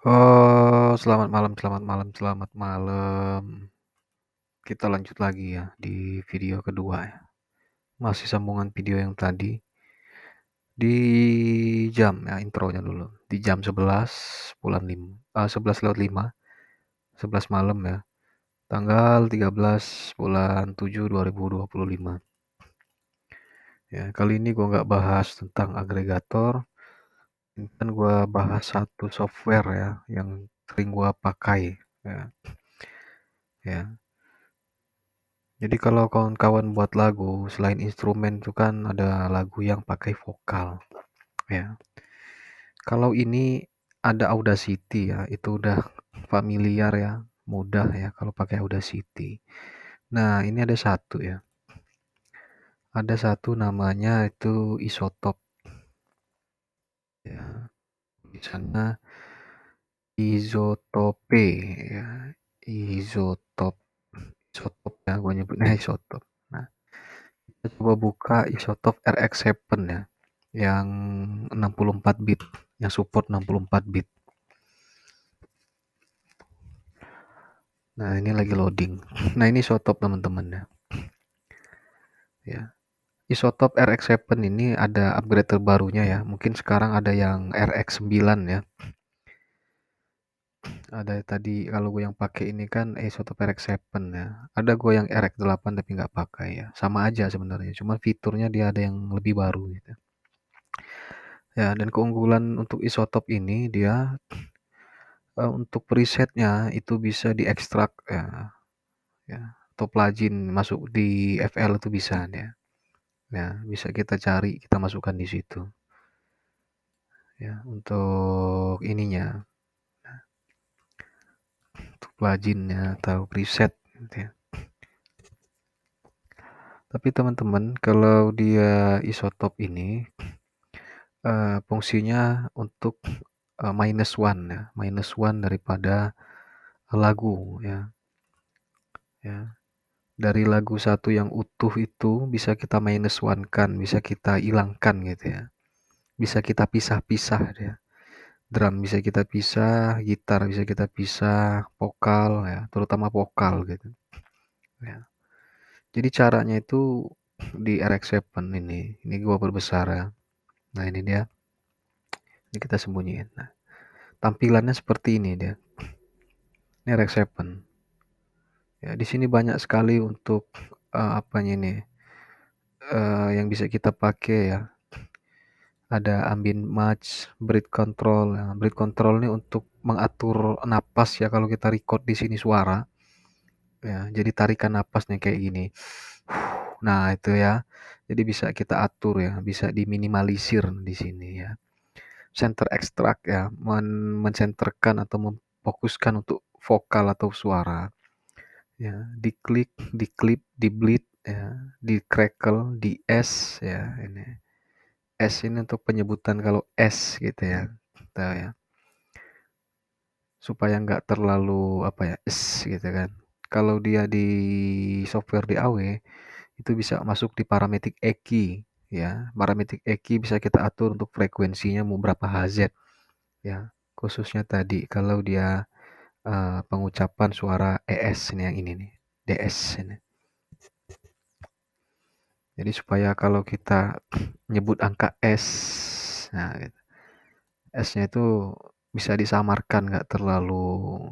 Oh, selamat malam selamat malam selamat malam. Kita lanjut lagi ya di video kedua ya. Masih sambungan video yang tadi di jam ya intronya dulu. Di jam 11 bulan 11 lewat 5, 11 malam ya. Tanggal 13 bulan 7 2025. Ya, kali ini gua nggak bahas tentang agregator, ini kan gua bahas satu software ya yang sering gua pakai ya. Ya. Jadi kalau kawan-kawan buat lagu, selain instrumen itu kan ada lagu yang pakai vokal, ya. Kalau ini ada Audacity ya, itu udah familiar ya, mudah ya kalau pakai Audacity. Nah, ini ada satu ya. Ada satu namanya itu Isotope ya. Di sana Izotope ya. Izotope. Isotope ya, gue nyebutnya Isotope. Nah, kita coba buka Isotope RX7 ya, yang 64 bit, yang support 64 bit. Nah, ini lagi loading. Nah, ini Isotope teman-teman ya. Ya. Isotope RX7 ini ada upgrade terbarunya ya. Mungkin sekarang ada yang RX9 ya. Ada tadi kalau gue yang pakai ini kan Isotope RX7 ya. Ada gue yang RX8 tapi nggak pakai ya. Sama aja sebenarnya. Cuma fiturnya dia ada yang lebih baru gitu. Ya, dan keunggulan untuk Isotope ini dia untuk presetnya itu bisa diekstrak ya, ya, atau plugin masuk di FL itu bisa ya. Ya, bisa kita cari, kita masukkan di situ. Ya, untuk ininya, untuk pluginnya atau preset gitu ya. Tapi teman-teman, kalau dia Isotope ini fungsinya untuk minus one ya, minus one daripada lagu ya. Ya, dari lagu satu yang utuh itu bisa kita minus one kan, bisa kita hilangkan gitu ya. Bisa kita pisah-pisah dia. Drum bisa kita pisah, gitar bisa kita pisah, vokal ya, terutama vokal gitu. Ya. Jadi caranya itu di RX7 ini gua perbesar ya. Nah, ini dia. Ini kita sembunyiin. Nah, tampilannya seperti ini dia. Ini RX7. Ya, di sini banyak sekali untuk apanya ini yang bisa kita pakai ya. Ada ambient match, breath control. Ya. Breath control ini untuk mengatur napas ya kalau kita record di sini suara. Ya, jadi tarikan napasnya kayak gini. Nah, itu ya. Jadi bisa kita atur ya, bisa diminimalisir di sini ya. Center extract ya, mencenterkan atau memfokuskan untuk vokal atau suara. Ya, diklik, diklip, di bleed ya, di crackle, di S ya ini. S ini untuk penyebutan kalau S gitu ya. Kita ya. Supaya nggak terlalu apa ya, gitu kan. Kalau dia di software DAW itu bisa masuk di parametric EQ ya. Parametric EQ bisa kita atur untuk frekuensinya mau berapa Hz ya. Khususnya tadi kalau dia pengucapan suara ES ini yang ini nih, DS ini. Jadi supaya kalau kita nyebut angka S, nah gitu. S-nya itu bisa disamarkan nggak terlalu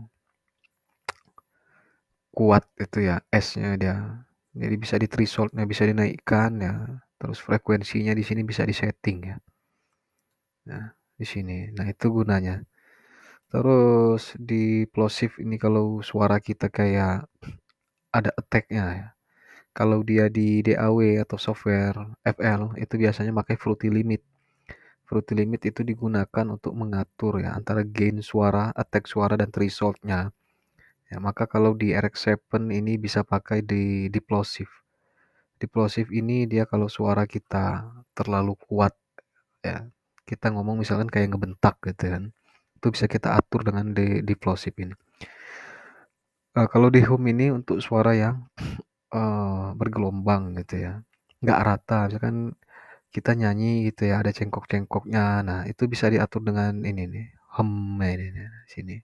kuat itu ya S-nya dia. Jadi bisa di threshold-nya bisa dinaikkan ya. Terus frekuensinya di sini bisa disetting ya. Nah, di sini. Nah, itu gunanya. Terus di plosive ini kalau suara kita kayak ada attack-nya ya. Kalau dia di DAW atau software FL itu biasanya pakai Fruity Limit. Fruity Limit itu digunakan untuk mengatur ya antara gain suara, attack suara dan threshold-nya. Ya, maka kalau di RX7 ini bisa pakai di plosive. Di plosive ini dia kalau suara kita terlalu kuat ya, kita ngomong misalkan kayak ngebentak gitu kan. Itu bisa kita atur dengan di plosive ini. Kalau di home ini untuk suara yang bergelombang gitu ya. Nggak rata, misalkan kita nyanyi gitu ya, ada cengkok-cengkoknya. Nah, itu bisa diatur dengan ini nih, ini sini.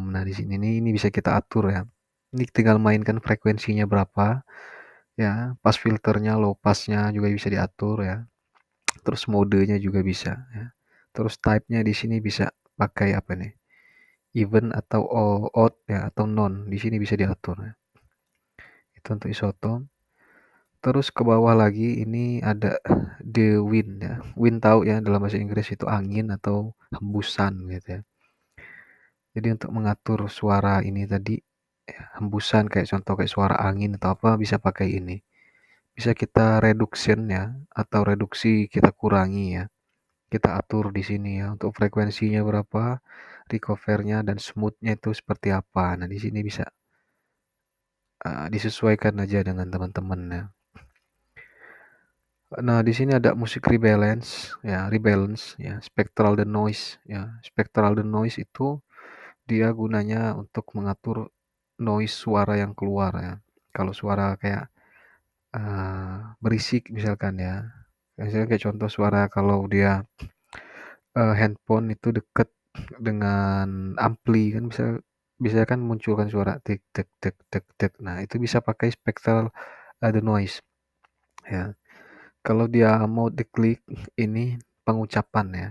Nah di sini nih, ini bisa kita atur ya. Ini tinggal mainkan frekuensinya berapa ya, pas filternya, low passnya juga bisa diatur ya. Terus modenya juga bisa ya. Terus type-nya di sini bisa pakai apa nih? Even atau odd ya, atau non. Di sini bisa diatur ya. Itu untuk isoton. Terus ke bawah lagi ini ada the wind ya. Wind tahu ya, dalam bahasa Inggris itu angin atau hembusan gitu ya. Jadi untuk mengatur suara ini tadi ya, hembusan kayak contoh kayak suara angin atau apa bisa pakai ini. Bisa kita reduction ya, atau reduksi kita kurangi ya. Kita atur di sini ya untuk frekuensinya berapa, recovernya dan smoothnya itu seperti apa. Nah, di sini bisa disesuaikan aja dengan teman-teman ya. Nah, di sini ada musik rebalance ya, spectral the noise ya. Spectral the noise itu dia gunanya untuk mengatur noise suara yang keluar ya. Kalau suara kayak berisik misalkan ya. Misalnya kayak contoh suara kalau dia handphone itu deket dengan ampli kan bisa bisa kan munculkan suara tik tek tek tek tek. Nah, itu bisa pakai spectral the noise ya. Kalau dia mau diklik ini pengucapan ya.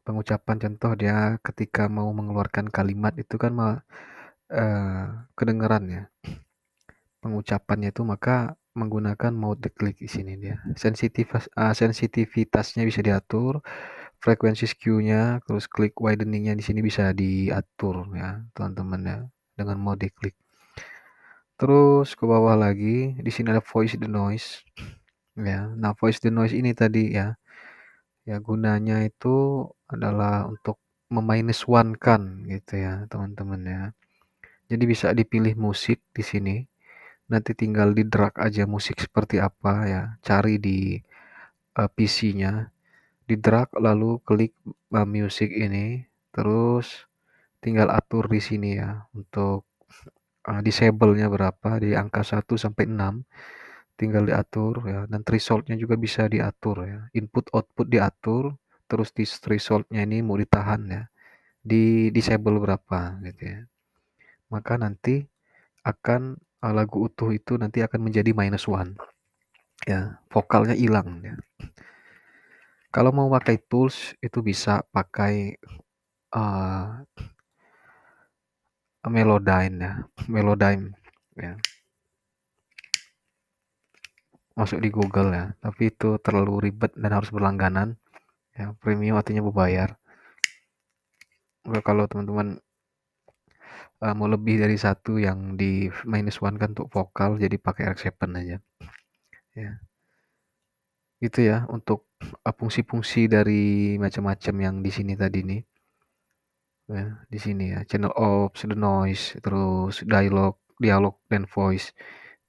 Pengucapan contoh dia ketika mau mengeluarkan kalimat itu kan kedengeran ya. Pengucapannya itu maka menggunakan mode declick di sini dia. Sensitivitasnya bisa diatur, frekuensi skew-nya, terus click widening-nya di sini bisa diatur ya, teman-teman ya, dengan mode declick. Terus ke bawah lagi, di sini ada voice the noise ya. Nah, voice the noise ini tadi ya, ya gunanya itu adalah untuk meminus one kan gitu ya, teman-teman ya. Jadi bisa dipilih musik di sini. Nanti tinggal di drag aja musik seperti apa ya, cari di PC-nya, di drag lalu klik music ini, terus tinggal atur di sini ya untuk disable-nya berapa di angka 1 sampai 6, tinggal diatur ya, dan threshold-nya juga bisa diatur ya. Input output diatur, terus di threshold-nya ini mau ditahan ya, di disable berapa gitu ya. Maka nanti akan lagu utuh itu nanti akan menjadi -1 ya, vokalnya hilang ya. Kalau mau pakai tools itu bisa pakai uh, Melodyne ya, Melodyne ya. Masuk di Google ya, tapi itu terlalu ribet dan harus berlangganan ya. Premium artinya berbayar. Kalau teman-teman mau lebih dari satu yang di -1 kan untuk vokal, jadi pakai RX7 aja ya. Itu ya untuk fungsi-fungsi dari macam-macam yang di sini tadi nih ya. Di sini ya, channel ops, the noise, terus dialog dan voice,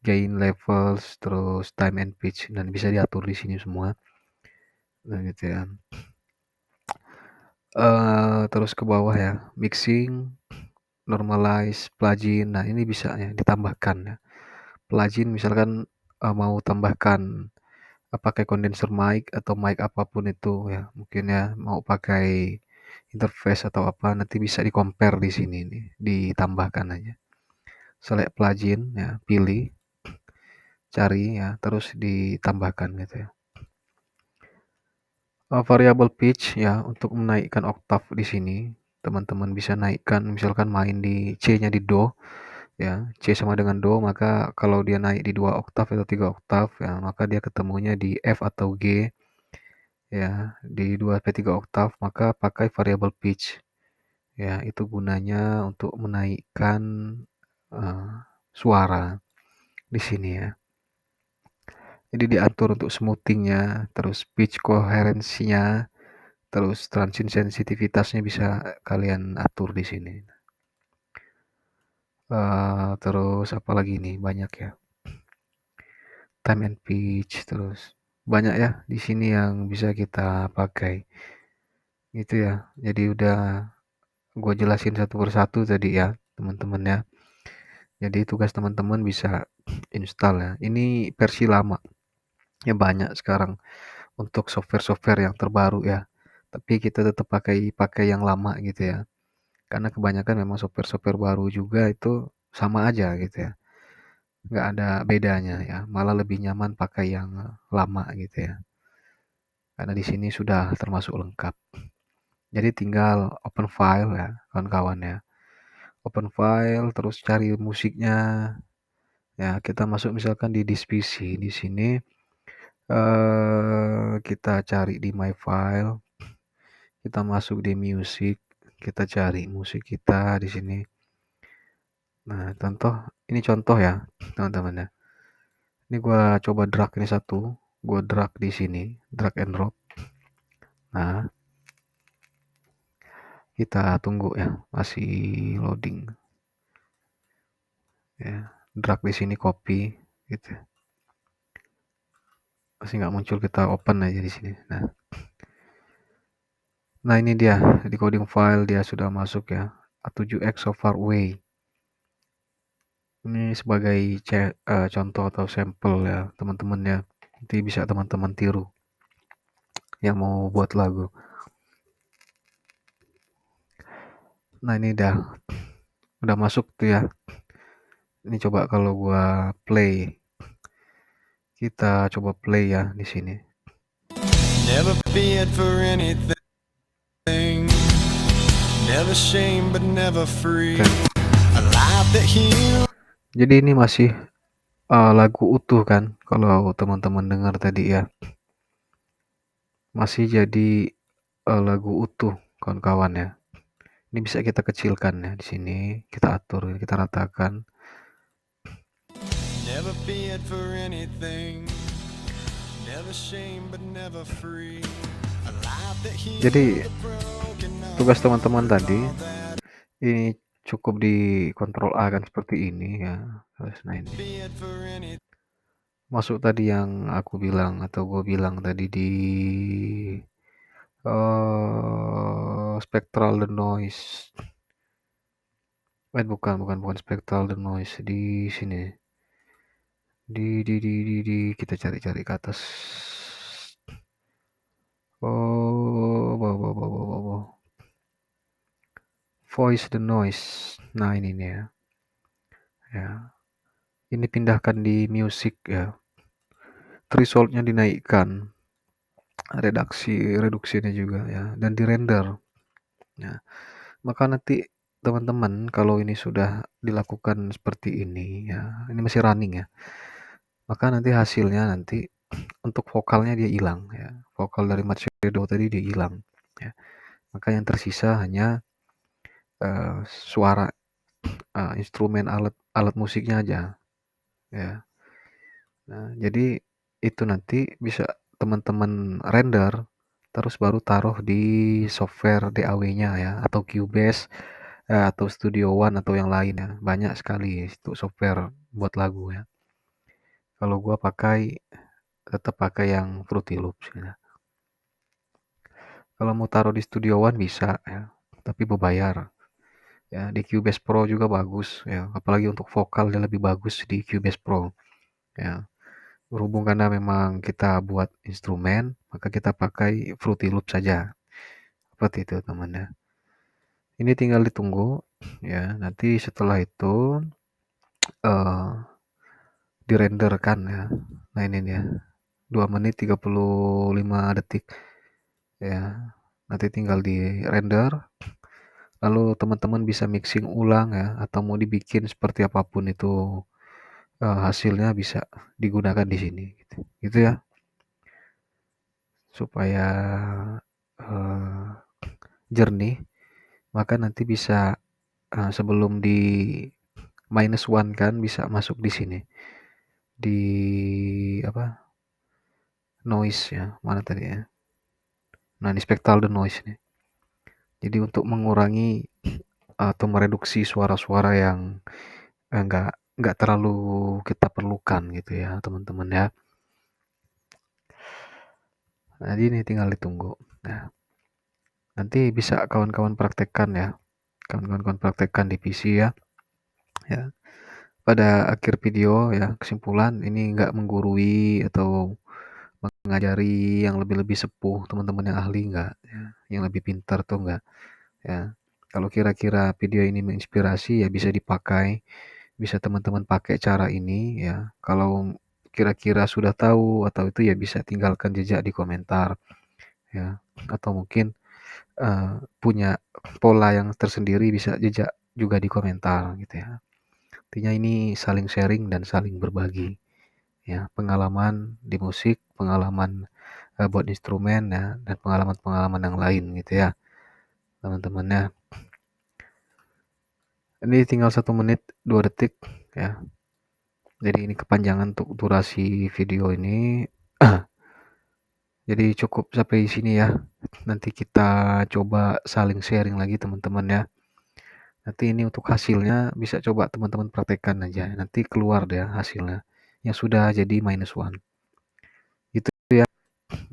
gain levels, terus time and pitch, dan bisa diatur di sini semua. Nah gitu ya. Terus ke bawah ya, mixing, normalize, plugin. Nah ini bisa ya ditambahkan ya. Plugin misalkan mau tambahkan pakai condenser mic atau mic apapun itu ya, mungkin ya mau pakai interface atau apa, nanti bisa di compare di sini nih, ditambahkan aja. Select plugin ya, pilih, cari ya, terus ditambahkan gitu ya. Variable pitch ya, untuk menaikkan oktav di sini, teman-teman bisa naikkan, misalkan main di C-nya di do ya, C sama dengan do, maka kalau dia naik di 2 oktav atau 3 oktav ya, maka dia ketemunya di F atau G ya, di 2 sampai 3 oktav, maka pakai variable pitch. Ya, itu gunanya untuk menaikkan uh, suara di sini ya. Jadi diatur untuk smoothingnya, terus pitch koherensinya, terus transient sensitivitasnya bisa kalian atur di sini. Terus apa lagi nih, banyak ya. Time and pitch, terus banyak ya di sini yang bisa kita pakai. Gitu ya. Jadi udah gue jelasin satu persatu tadi ya, teman-teman ya. Jadi tugas teman-teman bisa install ya. Ini versi lama. Ya banyak sekarang untuk software-software yang terbaru ya. tapi kita tetap pakai yang lama gitu ya. Karena kebanyakan memang software-software baru juga itu sama aja gitu ya, nggak ada bedanya ya, malah lebih nyaman pakai yang lama gitu ya. Karena di sini sudah termasuk lengkap. Jadi tinggal open file ya, kawan-kawan ya. Open file, terus cari musiknya. Ya, kita masuk misalkan di disk PC. Di sini kita cari di my file, kita masuk di music, kita cari musik kita di sini. Nah, ini contoh ya, teman-teman ya. Ini gua coba drag ini satu, gua drag di sini, drag and drop. Nah, kita tunggu ya, masih loading. Ya, drag di sini copy gitu. Masih nggak muncul, kita open aja di sini. Nah ini dia decoding file, dia sudah masuk ya, A7X so far away. Ini sebagai contoh atau sampel ya teman-teman ya, nanti bisa teman-teman tiru yang mau buat lagu. Nah ini udah masuk tuh ya. Ini coba kalau gua play, kita coba play ya di sini. Never feared for anything, never shame but never free. A life that heals. Jadi ini masih lagu utuh kan, kalau teman-teman dengar tadi ya, masih jadi lagu utuh kawan-kawan ya. Ini bisa kita kecilkan ya di sini, kita atur, kita ratakan. Never feared for anything, never shame but never free. A life that heals. Jadi tugas teman-teman tadi ini cukup di Ctrl A kan seperti ini ya. Nah ini masuk tadi yang aku bilang atau gue bilang tadi di spectral the noise. Bukan spectral the noise, di sini. Di kita cari ke atas. Bawah. Voice the noise. Nah ini nih ya. Ya. Ini pindahkan di music ya. Thresholdnya dinaikkan. Reduksinya juga ya, dan di render. Ya. Maka nanti teman-teman kalau ini sudah dilakukan seperti ini ya, ini masih running ya. Maka nanti hasilnya untuk vokalnya dia hilang ya. Vokal dari Matt Shadow tadi dia hilang ya. Maka yang tersisa hanya suara instrumen alat musiknya aja ya. Nah, jadi itu nanti bisa teman-teman render terus baru taruh di software DAW-nya ya, atau Cubase atau Studio One atau yang lain ya. Banyak sekali itu software buat lagu ya. Kalau gua tetap pakai yang Fruity Loops ya. Kalau mau taruh di Studio One bisa ya, tapi berbayar. Ya, di Cubase Pro juga bagus ya, apalagi untuk vokal dia lebih bagus di Cubase Pro. Ya. Berhubung karena memang kita buat instrumen, maka kita pakai Fruity Loops saja. Seperti itu teman ya. Ini tinggal ditunggu ya. Nanti setelah itu direnderkan ya. Nah ini dia. 2 menit 35 detik ya. Nanti tinggal di render. Lalu teman-teman bisa mixing ulang ya, atau mau dibikin seperti apapun itu hasilnya bisa digunakan di sini gitu ya. Supaya jernih, maka nanti bisa sebelum di -1 kan bisa masuk di sini, di apa, noise ya, mana tadi ya. Nah ini spectral the noise nih. Jadi untuk mengurangi atau mereduksi suara-suara yang nggak terlalu kita perlukan gitu ya teman-teman ya. Nah ini tinggal ditunggu. Nah nanti bisa kawan-kawan praktekkan ya, kawan-kawan praktekkan di PC ya. Ya, pada akhir video ya, kesimpulan ini nggak menggurui atau mengajari yang lebih-lebih sepuh, teman-teman yang ahli enggak, ya, yang lebih pintar tuh enggak, ya. Kalau kira-kira video ini menginspirasi ya bisa dipakai, bisa teman-teman pakai cara ini ya. Kalau kira-kira sudah tahu atau itu ya bisa tinggalkan jejak di komentar ya. Atau mungkin, punya pola yang tersendiri bisa jejak juga di komentar gitu ya. Intinya ini saling sharing dan saling berbagi ya, pengalaman di musik, pengalaman, buat instrumen ya, dan pengalaman-pengalaman yang lain gitu ya, teman-teman ya. Ini tinggal 1 menit 2 detik ya. Jadi ini kepanjangan untuk durasi video ini. Jadi cukup sampai sini ya. Nanti kita coba saling sharing lagi teman-teman ya. Nanti ini untuk hasilnya bisa coba teman-teman praktekkan aja. Nanti keluar deh hasilnya. Yang sudah jadi -1. Itu ya.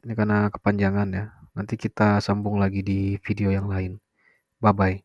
Ini karena kepanjangan ya. Nanti kita sambung lagi di video yang lain. Bye bye.